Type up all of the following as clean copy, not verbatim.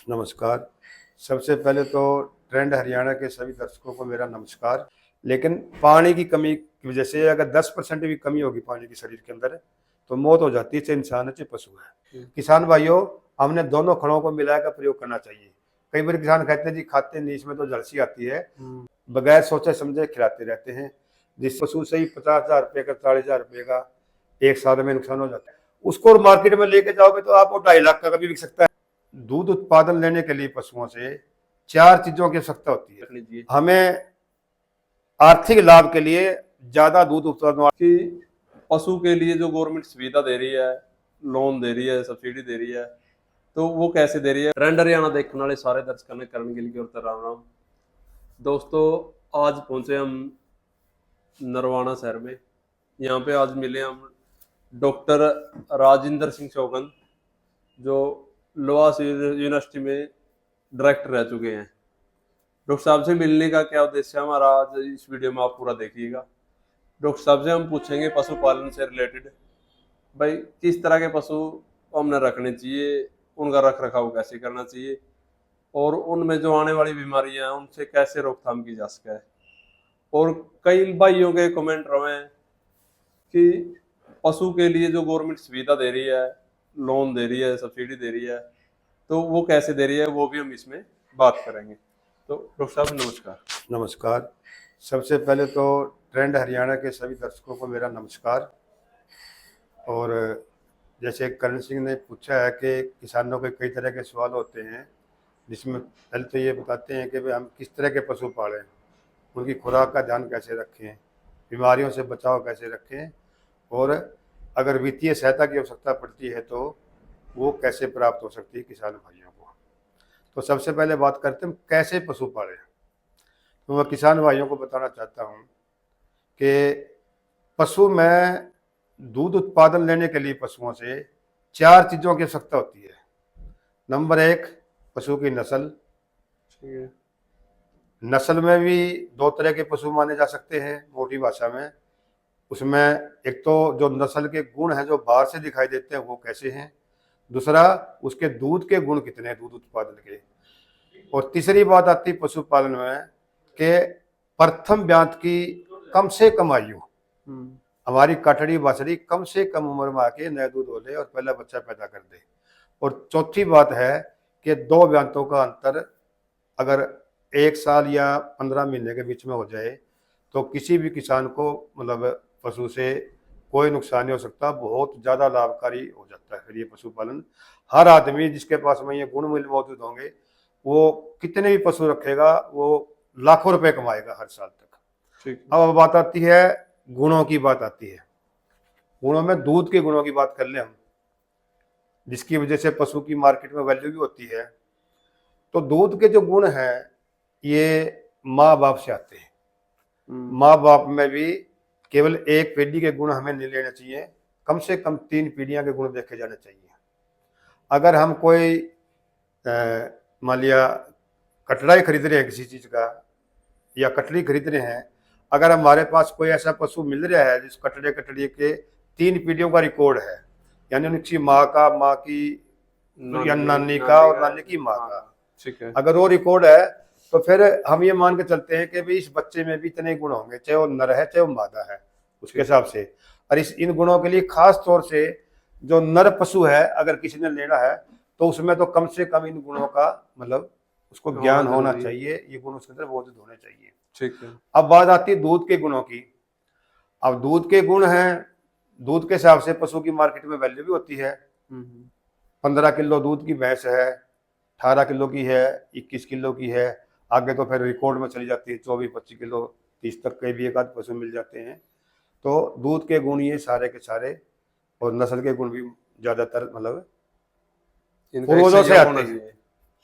नमस्कार। सबसे पहले तो ट्रेंड हरियाणा के सभी दर्शकों को मेरा नमस्कार। लेकिन पानी की कमी की वजह से अगर 10% भी कमी होगी पानी की शरीर के अंदर तो मौत हो जाती है, चाहे इंसान है चाहे पशु है। किसान भाइयों, हमने दोनों खड़ों को मिलाकर प्रयोग करना चाहिए। कई बार किसान कहते हैं जी खाते नहीं, इसमें तो जलसी आती है, बगैर सोचे समझे खिलाते रहते हैं, जिस पशु से ही 50,000 रुपये का 40,000 रुपये का एक साल में नुकसान हो जाता है। उसको मार्केट में लेके जाओगे तो आपको 2.5 लाख का कभी बिक सकता है। दूध उत्पादन लेने के लिए पशुओं से 4 चीजों की आवश्यकता होती है। हमें आर्थिक लाभ के लिए ज्यादा दूध उत्पादन कि पशु के लिए जो गवर्नमेंट सुविधा दे रही है, लोन दे रही है, सब्सिडी दे रही है, तो वो कैसे दे रही है। ट्रेंड हरियाणा देखने वाले सारे दर्शकों ने करण गिल की ओर राम राम। दोस्तों, आज पहुंचे हम नरवाना शहर में। यहाँ पे आज मिले हम डॉक्टर राजिंदर सिंह चौगन, जो लोहा यूनिवर्सिटी में डायरेक्टर रह चुके हैं। डॉक्टर साहब से मिलने का क्या उद्देश्य है हमारा, आज इस वीडियो में आप पूरा देखिएगा। डॉक्टर साहब से हम पूछेंगे पशुपालन से रिलेटेड, भाई किस तरह के पशु हमने रखने चाहिए, उनका रख रखाव कैसे करना चाहिए, और उनमें जो आने वाली बीमारियां हैं उनसे कैसे रोकथाम की जा सके। और कई भाइयों के कमेंट रहे हैं कि पशु के लिए जो गवर्नमेंट सुविधा दे रही है, लोन दे रही है, सब्सिडी दे रही है, तो वो कैसे दे रही है, वो भी हम इसमें बात करेंगे। तो डॉक्टर साहब नमस्कार। नमस्कार। सबसे पहले तो ट्रेंड हरियाणा के सभी दर्शकों को मेरा नमस्कार। और जैसे करण सिंह ने पूछा है कि किसानों के कई तरह के सवाल होते हैं, जिसमें पहले तो ये बताते हैं कि भाई हम किस तरह के पशु पालें, उनकी खुराक का ध्यान कैसे रखें, बीमारियों से बचाव कैसे रखें, और अगर वित्तीय सहायता की आवश्यकता पड़ती है तो वो कैसे प्राप्त हो सकती है किसान भाइयों को। तो सबसे पहले बात करते हैं कैसे पशु पालें। तो मैं किसान भाइयों को बताना चाहता हूँ कि पशु में दूध उत्पादन लेने के लिए पशुओं से 4 चीज़ों की आवश्यकता होती है। नंबर 1, पशु की नस्ल। नस्ल में भी 2 तरह के पशु माने जा सकते हैं मोटी भाषा में। उसमें एक तो जो नस्ल के गुण हैं जो बाहर से दिखाई देते हैं वो कैसे हैं, दूसरा उसके दूध के गुण कितने हैं दूध उत्पादन के, और तीसरी बात आती है पशुपालन में कि प्रथम ब्यात की कम से कम आयु, हमारी कटड़ी बछड़ी कम से कम उम्र में आके नया दूध हो ले और पहला बच्चा पैदा कर दे। और चौथी बात है कि 2 ब्यातों का अंतर अगर 1 साल या 15 महीने के बीच में हो जाए तो किसी भी किसान को मतलब पशु से कोई नुकसान नहीं हो सकता, बहुत ज़्यादा लाभकारी हो जाता है फिर ये पशुपालन। हर आदमी जिसके पास में ये गुण मूल्य मौजूद होंगे वो कितने भी पशु रखेगा वो लाखों रुपए कमाएगा हर साल तक। अब बात आती है गुणों की, बात आती है गुणों में दूध के गुणों की बात कर ले हम, जिसकी वजह से पशु की मार्केट में वैल्यू भी होती है। तो दूध के जो गुण हैं ये माँ बाप से आते हैं। माँ बाप में भी केवल एक पीढ़ी के गुण हमें नहीं लेना चाहिए, कम से कम 3 पीढ़ियां के गुण देखे जाने चाहिए। अगर हम कोई मान लिया कटड़ा ही खरीद रहे हैं किसी चीज़ का या कटड़ी खरीद रहे हैं, अगर हमारे पास कोई ऐसा पशु मिल रहा है जिस कटड़े के 3 पीढ़ियों का रिकॉर्ड है, यानी उनकी माँ का, माँ की या नानी का और नानी की माँ का, ठीक है, अगर वो रिकॉर्ड है तो फिर हम ये मान के चलते हैं कि भाई इस बच्चे में भी इतने गुण होंगे, चाहे वो नर है चाहे वो मादा है, उसके हिसाब से। और इन गुणों के लिए खास तौर से जो नर पशु है अगर किसी ने लेना है तो उसमें तो कम से कम इन गुणों का मतलब उसको ज्ञान होना चाहिए, ये गुण उसके अंदर मौजूद होने चाहिए। ठीक है। अब बात आती है दूध के गुणों की। अब दूध के गुण हैं, दूध के हिसाब से पशु की मार्केट में वैल्यू भी होती है। 15 किलो दूध की भैंस है, 18 किलो की है, 21 किलो की है, आगे तो फिर रिकॉर्ड में चली जाती है 24-25 किलो, 30 तक के भी एक आध पशु मिल जाते हैं। तो दूध के गुण ये सारे के सारे, और नस्ल के गुण भी ज़्यादातर मतलब पूर्वजों से आते हैं,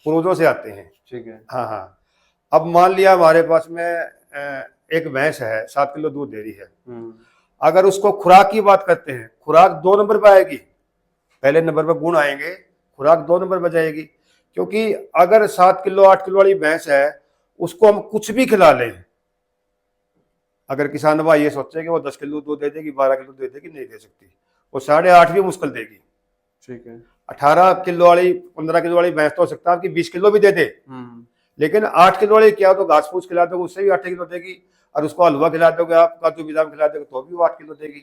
पूर्वजों से आते हैं। ठीक है। हाँ हाँ। अब मान लिया हमारे पास में एक भैंस है, 7 किलो दूध दे रही है। अगर उसको खुराक की बात करते हैं, खुराक 2 नंबर पर आएगी, पहले नंबर पर गुण आएंगे, खुराक 2 नंबर पर जाएगी। क्योंकि अगर 7 किलो 8 किलो वाली भैंस है उसको हम कुछ भी खिला लें, अगर किसान भाई ये सोचे कि वो 10 किलो दूध दे देगी, 12 किलो दे देगी, नहीं दे सकती, वो 8.5 भी मुश्किल देगी। ठीक है। 18 किलो वाली 15 किलो वाली भैंस तो हो सकता है आपकी 20 किलो भी दे दे, लेकिन 8 किलो वाली क्या, तो घास फूस खिला दोगे उससे भी 8 किलो देगी, और उसको हलवा खिला दोगे आप, काजू बादाम खिला दोगे तो भी वो 8 किलो देगी।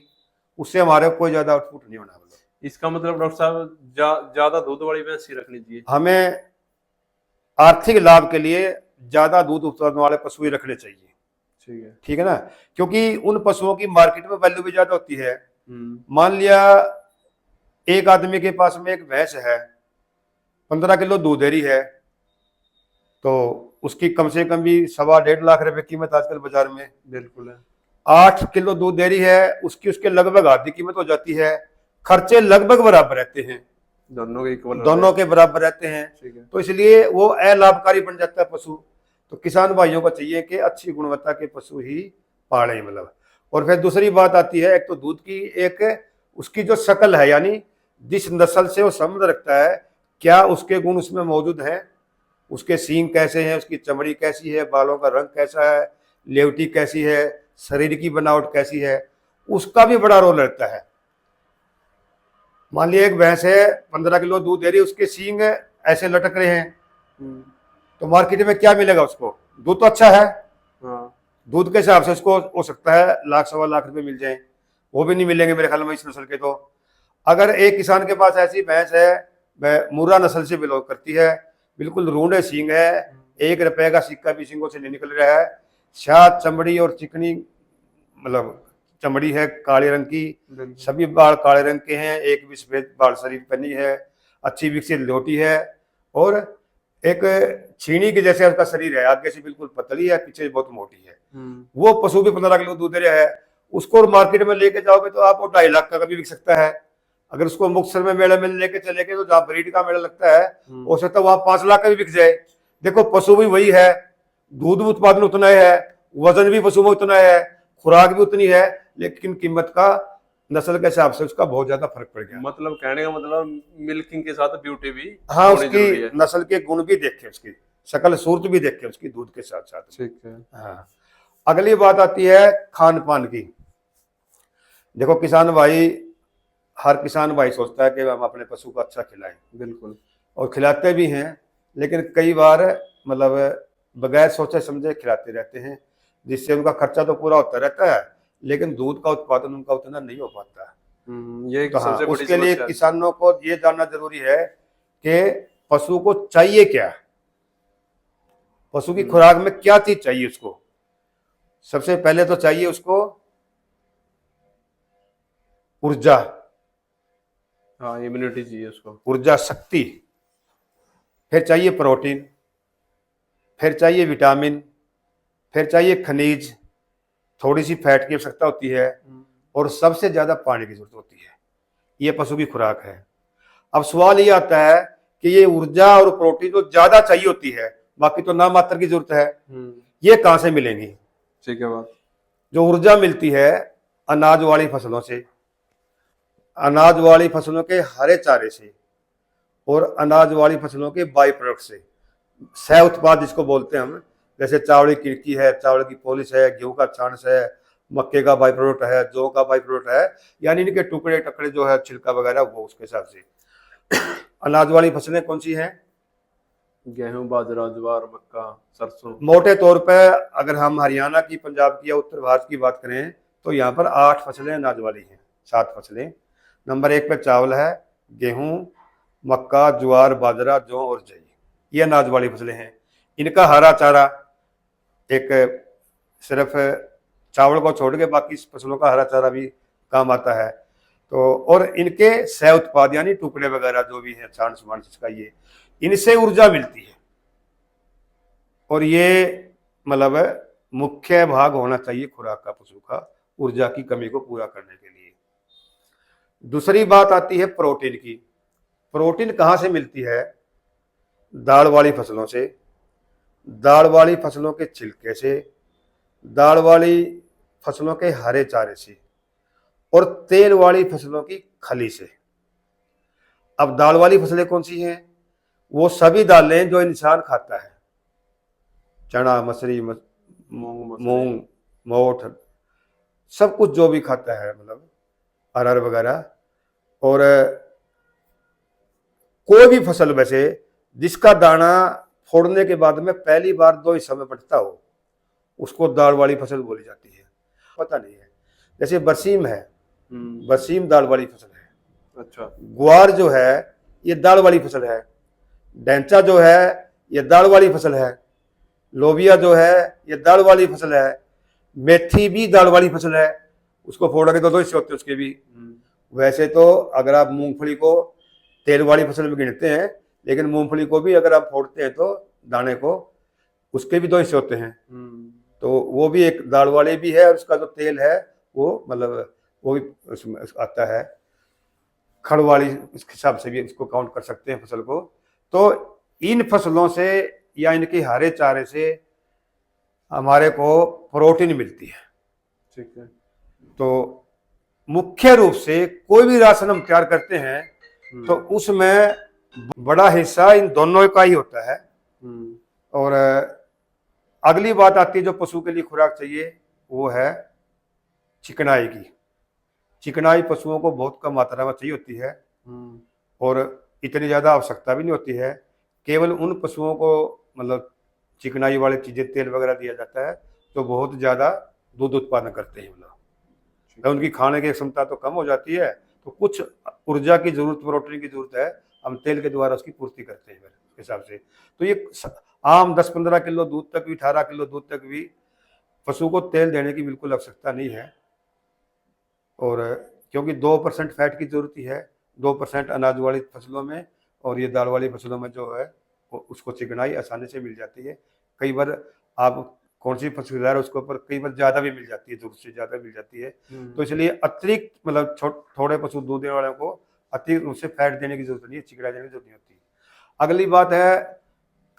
उससे हमारे कोई ज्यादा आउटपुट नहीं होना। इसका मतलब डॉक्टर साहब ज्यादा दूध वाली भैंस ही रखनी चाहिए। हमें आर्थिक लाभ के लिए ज्यादा दूध उत्पादन वाले पशु ही रखने चाहिए। ठीक है। ठीक है ना, क्योंकि उन पशुओं की मार्केट में वैल्यू भी ज्यादा होती है। मान लिया एक आदमी के पास में एक भैंस है, 15 किलो दूध दे रही है, तो उसकी कम से कम भी 1.25 लाख रुपए कीमत आजकल बाजार में। बिल्कुल है। 8 किलो दूध दे रही है, उसकी उसके लगभग आधी कीमत हो जाती है। खर्चे लगभग बराबर रहते हैं, दोनों के बराबर रहते हैं, तो इसलिए वो अलाभकारी बन जाता है पशु। तो किसान भाइयों को चाहिए कि अच्छी गुणवत्ता के पशु ही पालें, मतलब। और फिर दूसरी बात आती है, एक तो दूध की, एक उसकी जो शक्ल है, यानी जिस नस्ल से वो संबंध रखता है, क्या उसके गुण उसमें मौजूद हैं, उसके सींग कैसे हैं, उसकी चमड़ी कैसी है, बालों का रंग कैसा है, लेवटी कैसी है, शरीर की बनावट कैसी है, उसका भी बड़ा रोल रहता है। मान लिया एक भैंस है 15 किलो दूध दे रही है, उसके सींग ऐसे लटक रहे हैं, तो मार्केट में क्या मिलेगा उसको? दूध तो अच्छा है, दूध के हिसाब से उसको हो सकता है 1 लाख 1.25 लाख रुपए मिल जाए, वो भी नहीं मिलेंगे मेरे ख्याल में इस नस्ल के। तो अगर एक किसान के पास ऐसी भैंस है, वह मुर्रा नस्ल से बिलोंग करती है, बिल्कुल रूंडे सींग है, 1 रुपए का सिक्का भी सींगों से नहीं निकल रहा है, शायद चमड़ी और चिकनी, मतलब चमड़ी है काले रंग की, सभी बाल काले रंग के हैं, एक भी सफेद बाल शरीर पर नहीं है, अच्छी विकसित लोटी है, और एक छीनी के जैसे उसका शरीर है, आगे से बिल्कुल पतली है, पीछे से बहुत मोटी है। वो पशु भी 15 किलो दूध दे रहा है, उसको मार्केट में लेके जाओगे तो आपको 2.5 लाख का भी बिक सकता है। अगर उसको मुक्तसर में मेले में लेके चले गए, तो जहाँ ब्रीड का मेला लगता है, हो सकता है वहां 5 लाख का भी बिक जाए। देखो पशु भी वही है, दूध उत्पादन उतना है, वजन भी पशु में उतना है, खुराक भी उतनी है, लेकिन कीमत का नस्ल के हिसाब से उसका बहुत ज्यादा फर्क पड़ गया। मतलब कहने का मतलब मिल्किंग के साथ ब्यूटी भी, हाँ, उसकी नस्ल के गुण भी देखे, उसकी शक्ल सूरत भी देखे उसकी दूध के साथ साथ। ठीक है। हाँ, अगली बात आती है खान पान की। देखो किसान भाई, हर किसान भाई सोचता है कि हम अपने पशु को अच्छा खिलाएं, बिल्कुल, और खिलाते भी हैं, लेकिन कई बार मतलब बगैर सोचे समझे खिलाते रहते हैं, जिससे उनका खर्चा तो पूरा होता रहता है, लेकिन दूध का उत्पादन उनका उतना नहीं हो पाता। ये तो हाँ, सबसे बड़ी उसके लिए समस्या है। किसानों को ये जानना जरूरी है कि पशु को चाहिए क्या, पशु की खुराक में क्या चीज चाहिए उसको। सबसे पहले तो चाहिए उसको ऊर्जा, हाँ, इम्यूनिटी चाहिए उसको, ऊर्जा शक्ति, फिर चाहिए प्रोटीन, फिर चाहिए विटामिन, फिर चाहिए खनिज, थोड़ी सी फैट की आवश्यकता होती है, और सबसे ज्यादा पानी की जरूरत होती है। ये पशु की खुराक है। अब सवाल ये आता है कि ये ऊर्जा और प्रोटीन तो ज्यादा चाहिए होती है, बाकी तो नाम मात्र की जरूरत है, ये कहां से मिलेंगी? ठीक है बात। जो ऊर्जा मिलती है अनाज वाली फसलों से, अनाज वाली फसलों के हरे चारे से, और अनाज वाली फसलों के बाई प्रोडक्ट से, सह उत्पाद जिसको बोलते हैं हम, जैसे चावल की किरकी है, चावल की पॉलिश है, गेहूं का छाणस है, मक्के का बाई प्रोडक्ट है, जौ का बाई प्रोडक्ट है, यानी इनके टुकड़े टकड़े जो है छिलका वगैरह, वो उसके हिसाब से। अनाज वाली फसलें कौन सी हैं? गेहूं, बाजरा, ज्वार, मक्का, सरसों। मोटे तौर पर अगर हम हरियाणा की, पंजाब की या उत्तर भारत की बात करें, तो यहाँ पर 8 फसलें अनाज वाली हैं, 7 फसलें। नंबर 1 पे चावल है, गेहूं, मक्का, ज्वार, बाजरा, जौ और जई, ये अनाज वाली फसलें हैं। इनका हरा चारा, एक सिर्फ चावल को छोड़ के बाकी फसलों का हरा चारा भी काम आता है। तो और इनके सह उत्पाद यानी टुकड़े वगैरह जो भी है, छान समान जिसका, ये इनसे ऊर्जा मिलती है, और ये मतलब मुख्य भाग होना चाहिए खुराक का पशु का, ऊर्जा की कमी को पूरा करने के लिए। दूसरी बात आती है प्रोटीन की। प्रोटीन कहाँ से मिलती है? दाल वाली फसलों से, दाल वाली फसलों के छिलके से, दाल वाली फसलों के हरे चारे से, और तेल वाली फसलों की खली से। अब दाल वाली फसलें कौन सी हैं? वो सभी दालें जो इंसान खाता है, चना, मसूरी, मूंग, मोठ, सब कुछ जो भी खाता है, मतलब अरहर वगैरह। और कोई भी फसल वैसे जिसका दाना फोड़ने के बाद में पहली बार 2 हिस्सों में बंटता हो, उसको दाल वाली फसल बोली जाती है। पता नहीं है, जैसे बरसीम है, बरसीम दाल वाली फसल है। अच्छा। ग्वार जो है ये दाल वाली फसल है। डेंचा जो है ये दाल वाली फसल है। लोबिया जो है ये दाल वाली फसल है। मेथी भी दाल वाली फसल है। उसको फोड़ के 2 हिस्से होते हैं उसके भी। वैसे तो अगर आप मूंगफली को तेल वाली फसल में गिनते हैं, लेकिन मूंगफली को भी अगर आप फोड़ते हैं तो दाने को, उसके भी 2 हिस्से होते हैं। तो वो भी एक दाल वाले भी है, और उसका जो तेल है वो मतलब वो भी उसमें आता है। खड़ वाली इस हिसाब से भी इसको काउंट कर सकते हैं फसल को। तो इन फसलों से या इनके हरे चारे से हमारे को प्रोटीन मिलती है। ठीक है। तो मुख्य रूप से कोई भी राशन हम तैयार करते हैं तो उसमें बड़ा हिस्सा इन दोनों का ही होता है। और अगली बात आती है जो पशु के लिए खुराक चाहिए, वो है चिकनाई की। चिकनाई पशुओं को बहुत कम मात्रा में चाहिए होती है, और इतनी ज़्यादा आवश्यकता भी नहीं होती है। केवल उन पशुओं को मतलब चिकनाई वाली चीज़ें, तेल वगैरह दिया जाता है तो बहुत ज़्यादा दूध उत्पादन करते हैं। मतलब उनकी खाने की क्षमता तो कम हो जाती है, तो कुछ ऊर्जा की जरूरत, प्रोटीन की जरूरत है, हम तेल के द्वारा उसकी पूर्ति करते हैं मेरे हिसाब से। तो ये आम 10-15 किलो दूध तक भी, 18 किलो दूध तक भी पशु को तेल देने की बिल्कुल आवश्यकता नहीं है। और क्योंकि 2% फैट की जरूरत ही है, 2% अनाज वाली फसलों में, और ये दाल वाली फसलों में जो है उसको चिकनाई आसानी से मिल जाती है। कई बार आप कौन सी फसल खिला रहे उसके ऊपर कई बार ज़्यादा भी मिल जाती है, जरूरत से ज़्यादा मिल जाती है। तो इसलिए अतिरिक्त मतलब थोड़े पशु दूध देने वालों को अतिरिक्त रूप से फैट देने की जरूरत नहीं है, चिकनाई देने की जरूरत नहीं होती। अगली बात है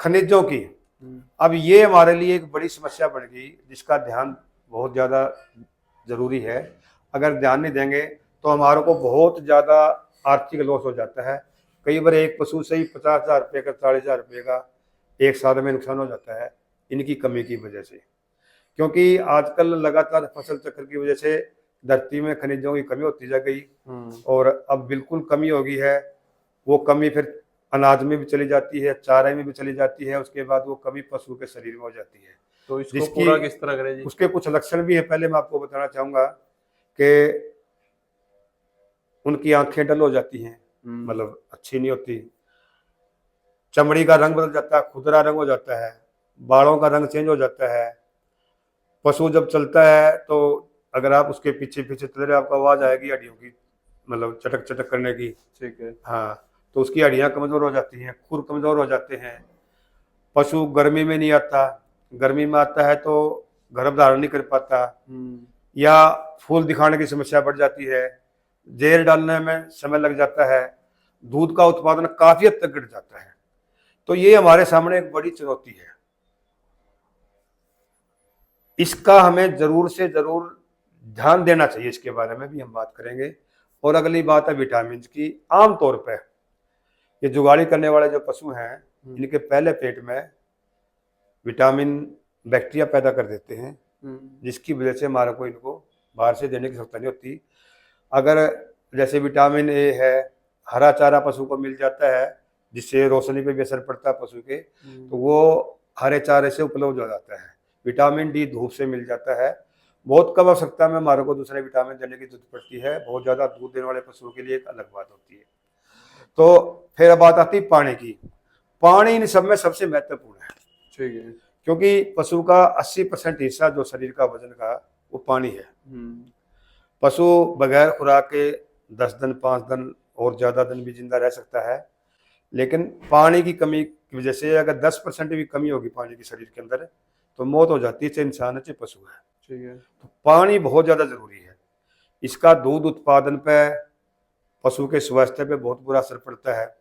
खनिजों की। अब ये हमारे लिए एक बड़ी समस्या बन गई, जिसका ध्यान बहुत ज़्यादा जरूरी है। अगर ध्यान नहीं देंगे तो हमारे को बहुत ज़्यादा आर्थिक लॉस हो जाता है। कई बार एक पशु से ही 50,000 रुपये का, 40,000 रुपये का एक साल में नुकसान हो जाता है इनकी कमी की वजह से। क्योंकि आजकल लगातार फसल चक्र की वजह से धरती में खनिजों की कमी होती जा गई, और अब बिल्कुल कमी हो गई है। वो कमी फिर अनाज में भी चली जाती है, चारे में भी चली जाती है, उसके बाद वो कमी पशु के शरीर में हो जाती है। तो इसको पूरा किस तरह करें जी? उसके कुछ लक्षण भी है, पहले मैं आपको बताना चाहूंगा कि उनकी आंखें डल हो जाती हैं, मतलब अच्छी नहीं होती। चमड़ी का रंग बदल जाता है, खुदरा रंग हो जाता है, बालों का रंग चेंज हो जाता है। पशु जब चलता है तो अगर आप उसके पीछे पीछे चल रहे, आपको आवाज आएगी हड्डियों की, मतलब चटक चटक करने की। ठीक है। हाँ, तो उसकी हड्डियां कमजोर हो जाती हैं, खुर कमजोर हो जाते हैं। पशु गर्मी में नहीं आता, गर्मी में आता है तो गर्भ धारण नहीं कर पाता, या फूल दिखाने की समस्या बढ़ जाती है, जेल डालने में समय लग जाता है, दूध का उत्पादन काफी हद तक घट जाता है। तो ये हमारे सामने एक बड़ी चुनौती है। इसका हमें जरूर से जरूर ध्यान देना चाहिए, इसके बारे में भी हम बात करेंगे। और अगली बात है विटामिन की। आमतौर पर ये जुगाड़ी करने वाले जो पशु हैं, इनके पहले पेट में विटामिन बैक्टीरिया पैदा कर देते हैं, जिसकी वजह से हमारे को इनको बाहर से देने की जरूरत नहीं होती। अगर जैसे विटामिन ए है, हरा चारा पशु को मिल जाता है, जिससे रोशनी पे भी असर पड़ता है पशु के, तो वो हरे चारे से उपलब्ध हो जाता है। विटामिन डी धूप से मिल जाता है। बहुत कम आवश्यकता में हमारे को दूसरे विटामिन देने की जरूरत पड़ती है। बहुत ज़्यादा दूध देने वाले पशुओं के लिए एक अलग बात होती है। तो फिर बात आती है पानी की। पानी इन सब में सबसे महत्वपूर्ण है। ठीक है। क्योंकि पशु का 80% हिस्सा जो शरीर का वजन का, वो पानी है। पशु बगैर खुराक के 10 दिन, 5 दिन और ज़्यादा दिन भी जिंदा रह सकता है, लेकिन पानी की कमी की वजह से अगर 10% भी कमी होगी पानी की शरीर के अंदर, तो मौत हो जाती है, चाहे इंसान है चाहे पशु है। ठीक है। तो पानी बहुत ज़्यादा ज़रूरी है। इसका दूध उत्पादन पे, पशु के स्वास्थ्य पे बहुत बुरा असर पड़ता है।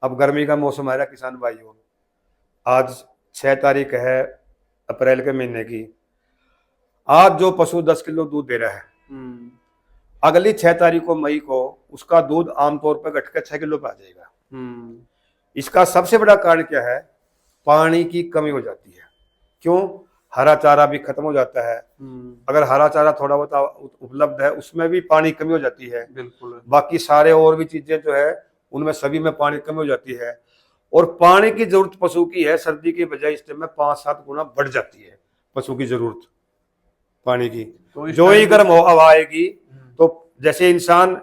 अब गर्मी का मौसम आ रहा है किसान भाइयों, आज 6 तारीख है अप्रैल के महीने की। आज जो पशु 10 किलो दूध दे रहा है, अगली 6 तारीख को मई को उसका दूध आमतौर पर घटकर 6 किलो पे आ जाएगा। इसका सबसे बड़ा कारण क्या है? पानी की कमी हो जाती है। क्यों? हरा चारा भी खत्म हो जाता है। अगर हरा चारा थोड़ा बहुत उपलब्ध है, उसमें भी पानी की कमी हो जाती है। बिल्कुल। बाकी सारे और भी चीजें जो है उनमें सभी में पानी कम हो जाती है। और पानी की जरूरत पशु की है सर्दी की बजाय इस टाइम में 5-7 गुना बढ़ जाती है पशु की जरूरत पानी की। तो इस जो ही टाइम गर्म हवा आएगी तो जैसे इंसान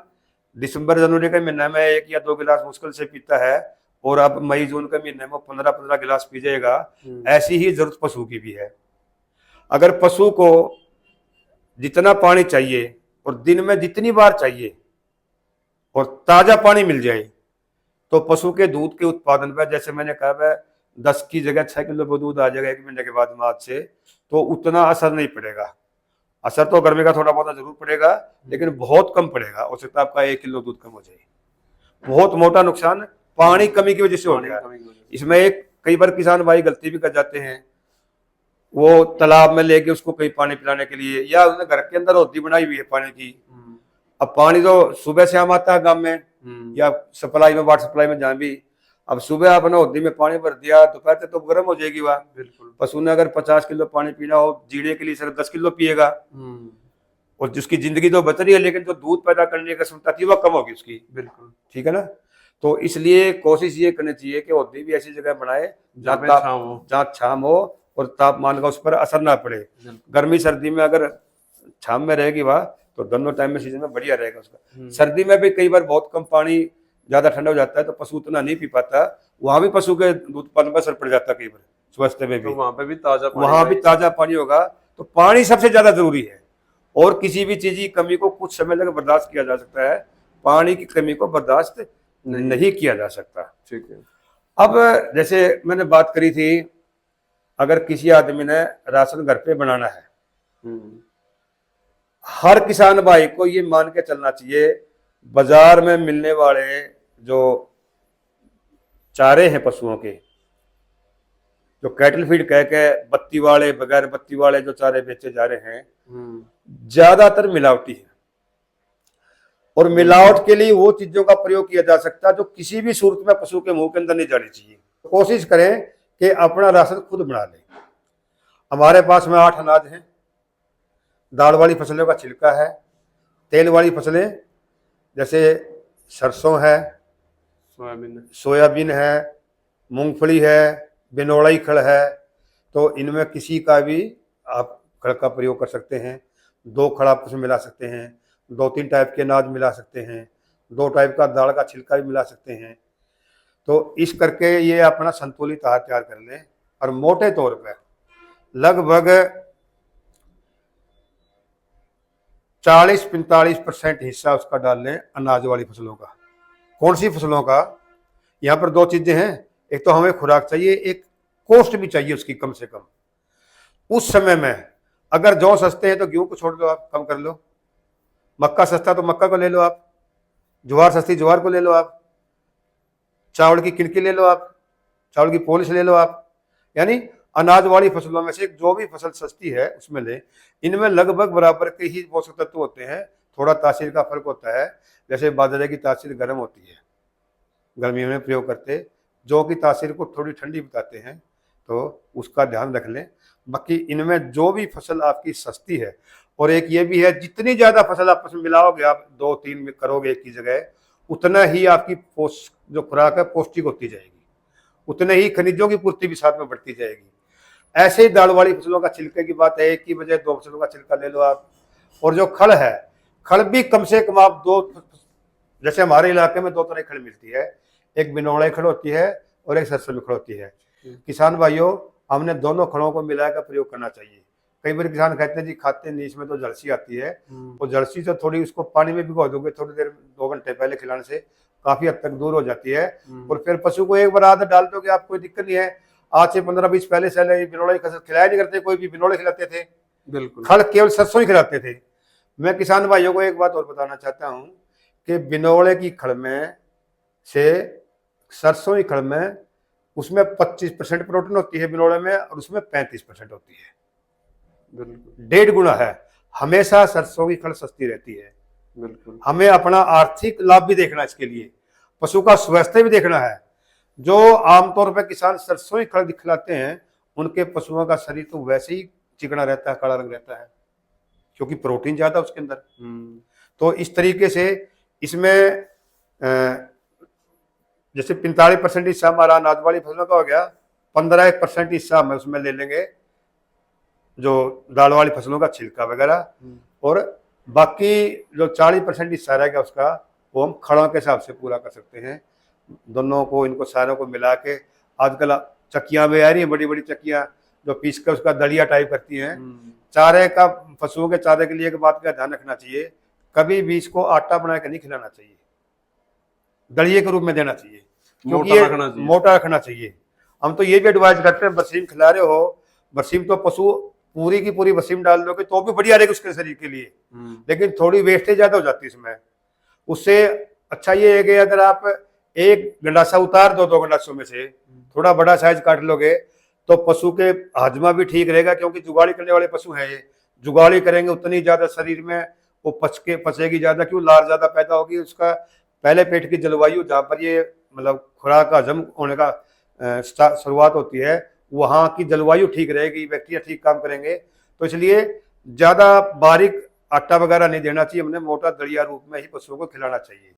दिसंबर जनवरी के महीने में 1 या 2 गिलास मुश्किल से पीता है और अब मई जून के महीने में 15-15 गिलास पी जाएगा, ऐसी ही जरूरत पशु की भी है। अगर पशु को जितना पानी चाहिए और दिन में जितनी बार चाहिए और ताजा पानी मिल जाए तो पशु के दूध के उत्पादन पर, जैसे मैंने कहा है 10 की जगह 6 किलो का दूध आ जाएगा 1 महीने के बाद मार्च से, तो उतना असर नहीं पड़ेगा। असर तो गर्मी का थोड़ा बहुत जरूर पड़ेगा लेकिन बहुत कम पड़ेगा। हो सकता है आपका 1 किलो दूध कम हो जाए। बहुत मोटा नुकसान पानी कमी की वजह से हो गया। इसमें एक कई बार किसान भाई गलती भी कर जाते हैं, वो तालाब में लेके उसको कहीं पानी पिलाने के लिए, या उसने घर के अंदर होदी बनाई हुई है पानी की। अब पानी तो सुबह शाम आता है गांव में या सप्लाई में, वाटर सप्लाई में जहाँ भी। अब सुबह आपने होदी में पानी भर दिया, दोपहर तक तो गर्म हो जाएगी वह। बिल्कुल। पशु ने अगर 50 किलो पानी पीना हो जीने के लिए सिर्फ 10 किलो पिएगा और जिसकी जिंदगी तो बच रही है लेकिन जो दूध पैदा करने की क्षमता थी वह कम होगी उसकी। बिल्कुल ठीक है ना। तो इसलिए कोशिश ये करनी चाहिए कि होदी भी ऐसी जगह बनाए जहाँ छाम हो और तापमान का उस पर असर ना पड़े। गर्मी सर्दी में अगर छाम में रहेगी वह तो दोनों टाइम में सीजन में बढ़िया रहेगा उसका। सर्दी में भी कई बार बहुत कम पानी, ज्यादा ठंडा हो जाता है तो पशु उतना नहीं पी पाता, वहां भी पशु के दूध उत्पादन पर असर पड़ जाता है कई बार। स्वास्थ्य में भी तो वहां भी ताजा पानी होगा। तो पानी सबसे ज्यादा जरूरी है और किसी भी चीज की कमी को कुछ समय तक बर्दाश्त किया जा सकता है, पानी की कमी को बर्दाश्त नहीं किया जा सकता। ठीक है। अब जैसे मैंने बात करी थी, अगर किसी आदमी ने राशन घर पे बनाना है, हर किसान भाई को ये मान के चलना चाहिए बाजार में मिलने वाले जो चारे हैं पशुओं के, जो कैटल फीड कह के बत्ती वाले बगैर बत्ती वाले जो चारे बेचे जा रहे हैं, ज्यादातर मिलावटी है। और मिलावट के लिए वो चीजों का प्रयोग किया जा सकता है जो किसी भी सूरत में पशु के मुंह के अंदर नहीं जानी चाहिए। कोशिश करें कि अपना राशन खुद बना लें। हमारे पास में 8 अनाज हैं, दाल वाली फसलों का छिलका है, तेल वाली फसलें जैसे सरसों है, सोयाबीन है, मूंगफली है, बिनोड़ई खड़ है। तो इनमें किसी का भी आप खड़ का प्रयोग कर सकते हैं। 2 खड़ आप उसमें मिला सकते हैं, 2-3 टाइप के अनाज मिला सकते हैं, 2 टाइप का दाल का छिलका भी मिला सकते हैं। तो इस करके ये अपना संतुलित आहार तैयार कर लें और मोटे तौर पर लगभग 40-45% हिस्सा उसका डाल लें अनाज वाली फसलों का। कौन सी फसलों का? यहाँ पर 2 चीजें हैं, एक तो हमें खुराक चाहिए, एक कॉस्ट भी चाहिए उसकी कम से कम। उस समय में अगर जौ सस्ते हैं तो गेहूं को छोड़ दो, आप कम कर लो। मक्का सस्ता तो मक्का को ले लो आप, ज्वार सस्ती ज्वार को ले लो आप, चावल की किनकी ले लो आप, चावल की पॉलिश ले लो आप। यानी अनाज वाली फसलों में से जो भी फसल सस्ती है उसमें ले। इनमें लगभग बराबर के ही पोषक तत्व होते हैं, थोड़ा तासीर का फर्क होता है। जैसे बाजरे की तासीर गर्म होती है, गर्मियों में प्रयोग करते, जौ की तासीर को थोड़ी ठंडी बताते हैं, तो उसका ध्यान रख लें। बाकी इनमें जो भी फसल आपकी सस्ती है, और एक ये भी है जितनी ज्यादा फसल आपस में मिलाओगे, आप 2-3 में करोगे एक की जगह, उतना ही आपकी जो खुराक है पौष्टिक होती जाएगी, उतने ही खनिजों की पूर्ति भी साथ में बढ़ती जाएगी। ऐसे ही दाल वाली फसलों का छिलके की बात है, एक की बजाय 2 फसलों का छिलका ले लो आप। और जो खल है, खल भी कम से कम आप 2, जैसे हमारे इलाके में 2 तरह की खल मिलती है, एक बिनौड़े खड़ होती है और एक सरसों खड़ होती है। किसान भाइयों, हमने दोनों खड़ों को मिलाकर प्रयोग करना चाहिए। कई बार किसान कहते हैं जी खाते नहीं, इसमें तो जर्सी आती है, और जर्सी से थोड़ी उसको पानी में भिगो दोगे थोड़ी देर 2 घंटे पहले खिलाने से काफी हद तक दूर हो जाती है। और फिर पशु को एक बार आदत डाल दोगे आप, कोई दिक्कत नहीं है। आज से 15-20 पहले से बिनौड़े खिलाया नहीं करते, कोई भी बिनौड़े खिलाते थे, बिल्कुल खल केवल सरसों ही खिलाते थे। मैं किसान भाइयों को एक बात और बताना चाहता हूँ कि बिनौड़े की खल में से सरसों की खल में उसमें 25% प्रोटीन होती है बिनौड़े में, और उसमें 35% होती है, 1.5 गुना है। हमेशा सरसों की खल सस्ती रहती है। बिल्कुल हमें अपना आर्थिक लाभ भी देखना है, इसके लिए पशु का स्वास्थ्य भी देखना है। जो आमतौर पर किसान सरसों की खल दिखलाते हैं, उनके पशुओं का शरीर तो वैसे ही चिकना रहता है, काला रंग रहता है, क्योंकि प्रोटीन ज्यादा उसके अंदर। तो इस तरीके से इसमें जैसे 45% हिस्सा हमारा अनाज वाली फसलों का हो गया, 15% हिस्सा हम उसमें ले लेंगे जो दाल वाली फसलों का छिलका वगैरह, और बाकी जो 40% हिस्सा रहेगा उसका वो हम खड़ों के हिसाब से पूरा कर सकते हैं। दोनों को, इनको सारों को मिला के, आजकल चक्कियां भी आ रही हैं, बड़ी बड़ी चक्कियां जो पीस कर उसका दलिया टाइप करती हैं। चारे का, पशुओं के चारे के लिए एक बात का ध्यान रखना चाहिए, कभी भी इसको आटा बना के नहीं खिलाना चाहिए, दलिए के रूप में देना चाहिए, क्योंकि ये मोटा रखना चाहिए। हम तो ये भी एडवाइस करते हैं, बरसीम खिला रहे हो, बरसीम तो पशु पूरी की पूरी बरसीम डाल दोगे तो भी बढ़िया रहेगी उसके शरीर के लिए, लेकिन थोड़ी वेस्टेज ज्यादा हो जाती है इसमें। उससे अच्छा ये है कि अगर आप एक गंडासा उतार दो, 2 गंडासों में से थोड़ा बड़ा साइज काट लोगे तो पशु के हाजमा भी ठीक रहेगा, क्योंकि जुगाली करने वाले पशु हैं ये, जुगाली करेंगे उतनी ज्यादा शरीर में वो पचेगी ज्यादा, क्यों लार ज्यादा पैदा होगी। उसका पहले पेट की जलवायु जहाँ पर ये मतलब खुराक का हजम होने का शुरुआत होती है, वहाँ की जलवायु ठीक रहेगी, बैक्टीरिया ठीक काम करेंगे। तो इसलिए ज्यादा बारीक आटा वगैरह नहीं देना चाहिए, हमने मोटा दलिया रूप में ही पशुओं को खिलाना चाहिए।